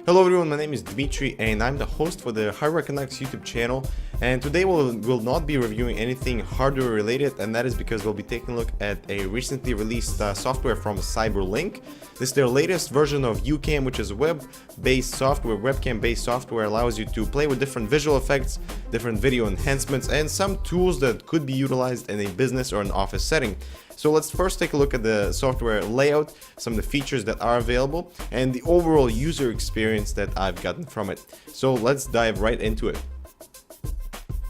Hello everyone, my name is Dmitry and I'm the host for the Hardware Connects YouTube channel, and today we'll not be reviewing anything hardware related, and that is because we'll be taking a look at a recently released software from Cyberlink. This is their latest version of YouCam, which is web-based software, webcam-based software. Allows you to play with different visual effects, different video enhancements, and some tools that could be utilized in a business or an office setting. So let's first take a look at the software layout, some of the features that are available, and the overall user experience that I've gotten from it. So let's dive right into it.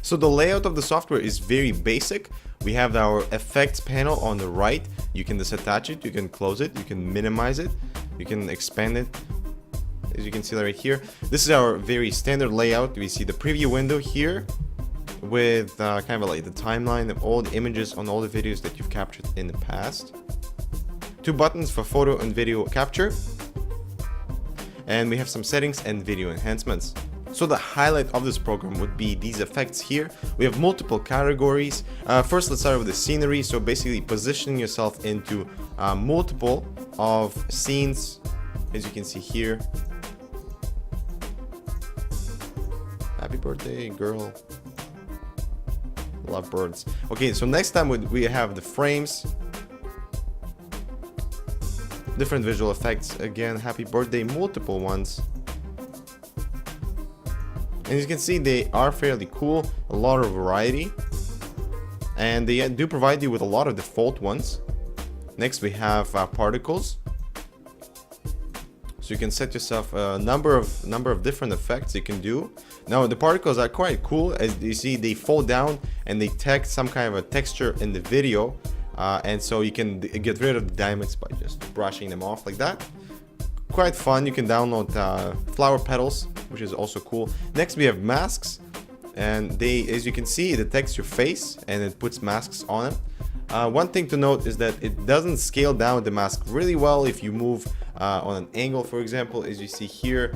So the layout of the software is very basic. We have our effects panel on the right. You can just attach it, you can close it, you can minimize it, you can expand it. As you can see right here, this is our very standard layout. We see the preview window here with kind of like the timeline of all the images on all the videos that you've captured in the past. Two buttons for photo and video capture. And we have some settings and video enhancements. So the highlight of this program would be these effects here. We have multiple categories. First, let's start with the scenery. So basically positioning yourself into multiple of scenes, as you can see here. Happy birthday, girl. Love birds. Okay, so next time we have the frames, different visual effects. Again, happy birthday, multiple ones. And as you can see, they are fairly cool, a lot of variety, and they do provide you with a lot of default ones. Next we have particles. So you can set yourself a number of different effects you can do. Now the particles are quite cool. As you see, they fall down and they take some kind of a texture in the video, and so you can get rid of the diamonds by just brushing them off like that. Quite fun. You can download flower petals, which is also cool. Next we have masks, and they, as you can see, it detects your face and it puts masks on it. One thing to note is that it doesn't scale down the mask really well if you move on an angle, for example, as you see here.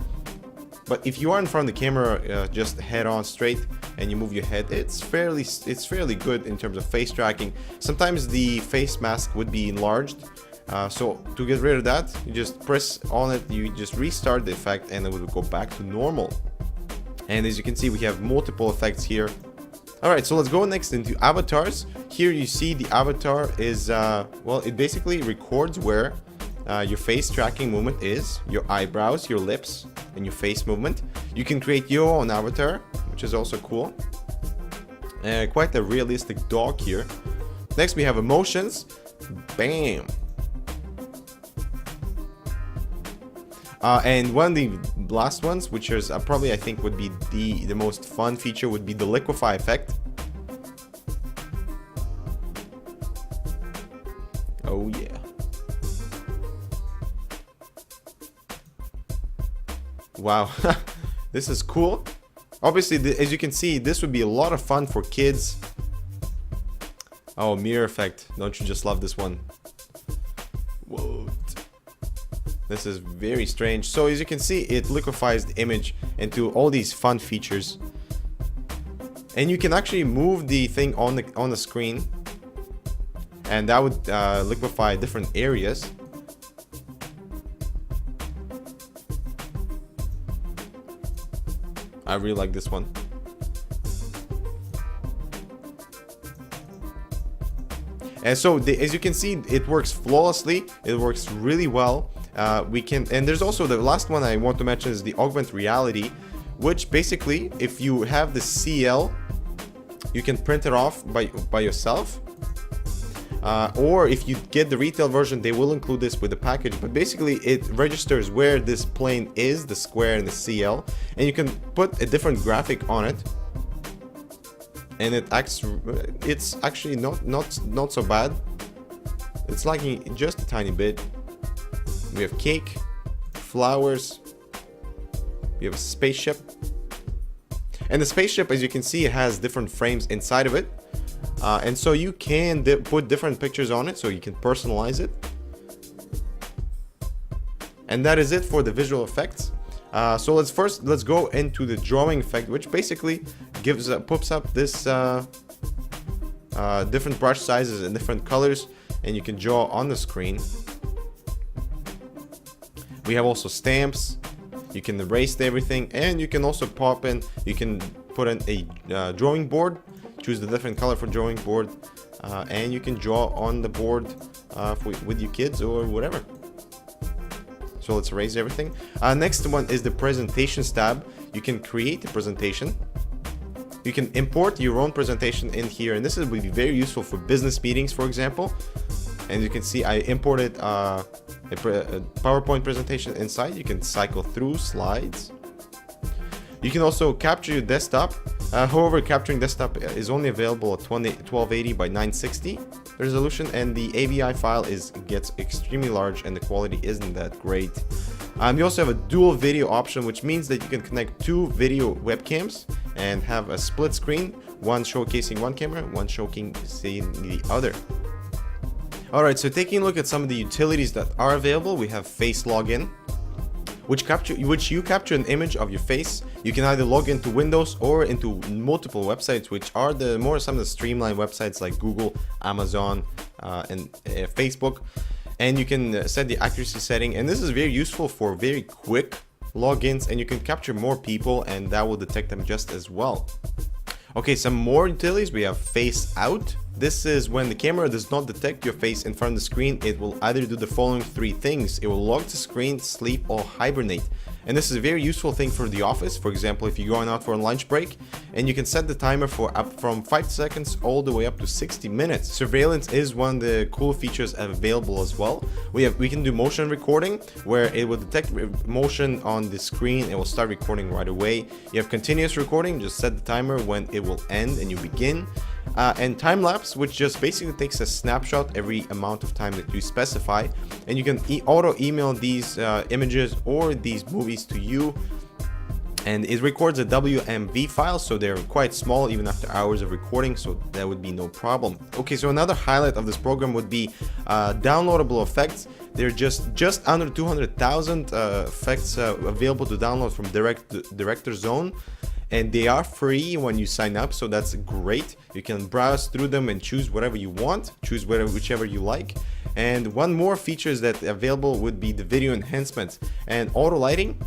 But if you are in front of the camera, just head on straight and you move your head, it's fairly good in terms of face tracking. Sometimes the face mask would be enlarged, so to get rid of that, you just press on it, you just restart the effect, and it will go back to normal. And as you can see, we have multiple effects here. Alright, so let's go next into avatars. Here you see the avatar is, well, it basically records where your face tracking movement is, your eyebrows, your lips, and your face movement. You can create your own avatar, which is also cool. Quite a realistic dog here. Next we have emotions. Bam! And one of the last ones, which is probably I think would be the most fun feature, would be the liquefy effect. Oh yeah. Wow, this is cool. Obviously, as you can see, this would be a lot of fun for kids. Oh, mirror effect. Don't you just love this one? Whoa. This is very strange. So as you can see, it liquefies the image into all these fun features. And you can actually move the thing on the screen, and that would liquefy different areas. I really like this one. And so as you can see, it works flawlessly. It works really well. And there's also the last one I want to mention is the augmented reality, which basically, if you have the CL, you can print it off by yourself. Or if you get the retail version, they will include this with the package. But basically, it registers where this plane is, the square and the CL, and you can put a different graphic on it, and it's actually not so bad. It's lagging just a tiny bit. We have cake, flowers, we have a spaceship, and the spaceship, as you can see, has different frames inside of it. And so you can put different pictures on it, so you can personalize it. And that is it for the visual effects. So let's go into the drawing effect, which basically pops up this different brush sizes and different colors, and you can draw on the screen. We have also stamps, You can erase everything, and you can also pop in, you can put in a drawing board, choose the different color for drawing board, and you can draw on the board with your kids or whatever. So let's erase everything. Next one is the presentations tab. You can create a presentation. You can import your own presentation in here, and this will be very useful for business meetings, for example. And you can see I imported a PowerPoint presentation inside. You can cycle through slides. You can also capture your desktop. However, capturing desktop is only available at 1280 by 960 resolution, and the AVI file gets extremely large and the quality isn't that great. You also have a dual video option, which means that you can connect two video webcams and have a split screen, one showcasing one camera, one showcasing the other. Alright, so taking a look at some of the utilities that are available, we have Face Login, which you capture an image of your face. You can either log into Windows or into multiple websites, which are some of the streamlined websites like Google, Amazon, and Facebook. And you can set the accuracy setting, and this is very useful for very quick logins, and you can capture more people and that will detect them just as well. Okay, some more utilities. We have Face Out. This is when the camera does not detect your face in front of the screen. It will either do the following three things. It will lock the screen, sleep, or hibernate. And this is a very useful thing for the office. For example, if you're going out for a lunch break, and you can set the timer for up from 5 seconds all the way up to 60 minutes. Surveillance is one of the cool features available as well. We can do motion recording, where it will detect motion on the screen. It will start recording right away. You have continuous recording. Just set the timer when it will end and you begin. And time lapse, which just basically takes a snapshot every amount of time that you specify, and you can auto email these images or these movies to you, and it records a WMV file, so they're quite small even after hours of recording, so that would be no problem. Okay, so another highlight of this program would be downloadable effects. They're just under 200,000 effects available to download from Director Zone. And they are free when you sign up, so that's great. You can browse through them and choose whatever you want, choose whichever you like. And one more features that available would be the video enhancements. And auto lighting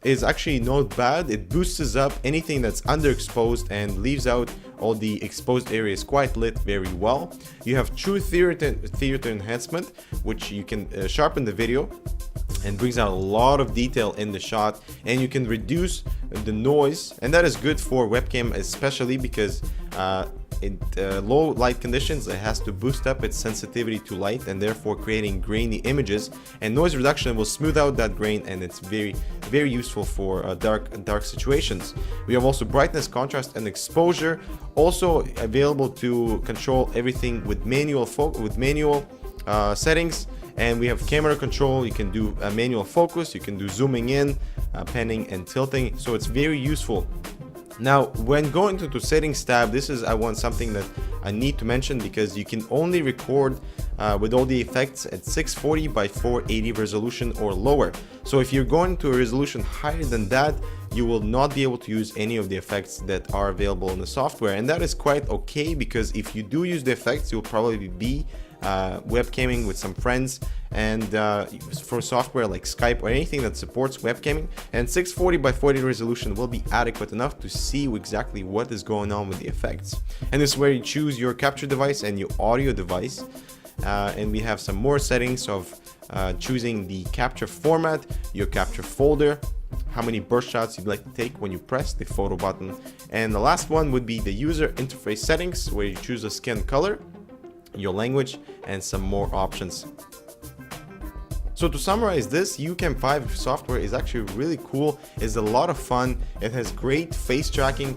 is actually not bad. It boosts up anything that's underexposed and leaves out all the exposed areas quite lit very well. You have true theater enhancement, which you can sharpen the video and brings out a lot of detail in the shot, and you can reduce the noise, and that is good for webcam, especially because in low light conditions it has to boost up its sensitivity to light, and therefore creating grainy images, and noise reduction will smooth out that grain, and it's very useful for dark situations. We have also brightness, contrast, and exposure, also available to control everything with manual settings. And we have camera control. You can do manual focus, you can do zooming in, panning, and tilting, so it's very useful. Now, when going to the settings tab, this is something that I need to mention, because you can only record with all the effects at 640 by 480 resolution or lower. So if you're going to a resolution higher than that, you will not be able to use any of the effects that are available in the software, and that is quite okay, because if you do use the effects, you'll probably be webcamming with some friends, and for software like Skype or anything that supports webcamming, and 640 by 480 resolution will be adequate enough to see exactly what is going on with the effects. And this is where you choose your capture device and your audio device, and we have some more settings of choosing the capture format, your capture folder, how many burst shots you'd like to take when you press the photo button, and the last one would be the user interface settings, where you choose a skin color, your language, and some more options. So to summarize, this YouCam 5 software is actually really cool. It's a lot of fun. It has great face tracking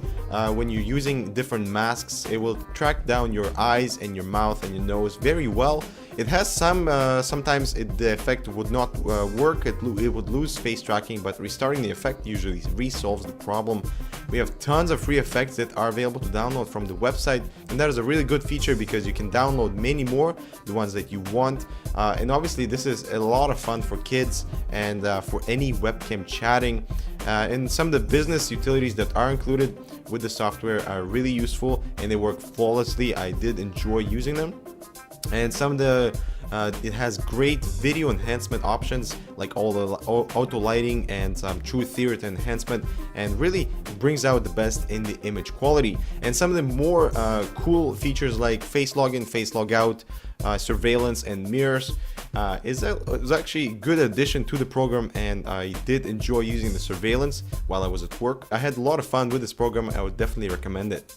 when you're using different masks. It will track down your eyes and your mouth and your nose very well. It has sometimes the effect would not work. It would lose face tracking, but restarting the effect usually resolves the problem. We have tons of free effects that are available to download from the website, and that is a really good feature because you can download many more, the ones that you want. And obviously this is a lot of fun for kids and for any webcam chatting. And some of the business utilities that are included with the software are really useful and they work flawlessly. I did enjoy using them. And some of the it has great video enhancement options like all the auto lighting and some true theater enhancement, and really brings out the best in the image quality. And some of the more cool features like face login, face log out, surveillance and mirrors is actually a good addition to the program, and I did enjoy using the surveillance while I was at work. I had a lot of fun with this program. I would definitely recommend it.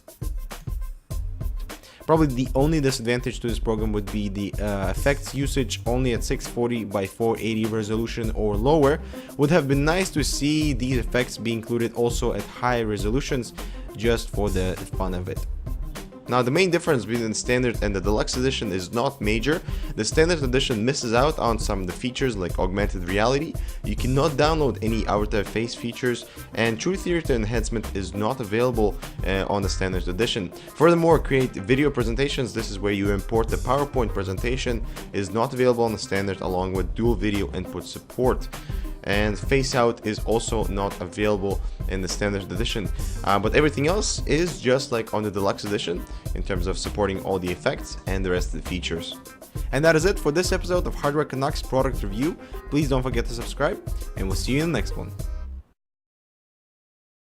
Probably the only disadvantage to this program would be the effects usage only at 640 by 480 resolution or lower. Would have been nice to see these effects be included also at high resolutions, just for the fun of it. Now, the main difference between the standard and the deluxe edition is not major. The standard edition misses out on some of the features like augmented reality. You cannot download any avatar face features, and true theater enhancement is not available on the standard edition. Furthermore, create video presentations. This is where you import the PowerPoint presentation, is not available on the standard, along with dual video input support. And face out is also not available in the standard edition, but everything else is just like on the deluxe edition in terms of supporting all the effects and the rest of the features. And that is it for this episode of Hardware Canucks product review. Please don't forget to subscribe, and we'll see you in the next one.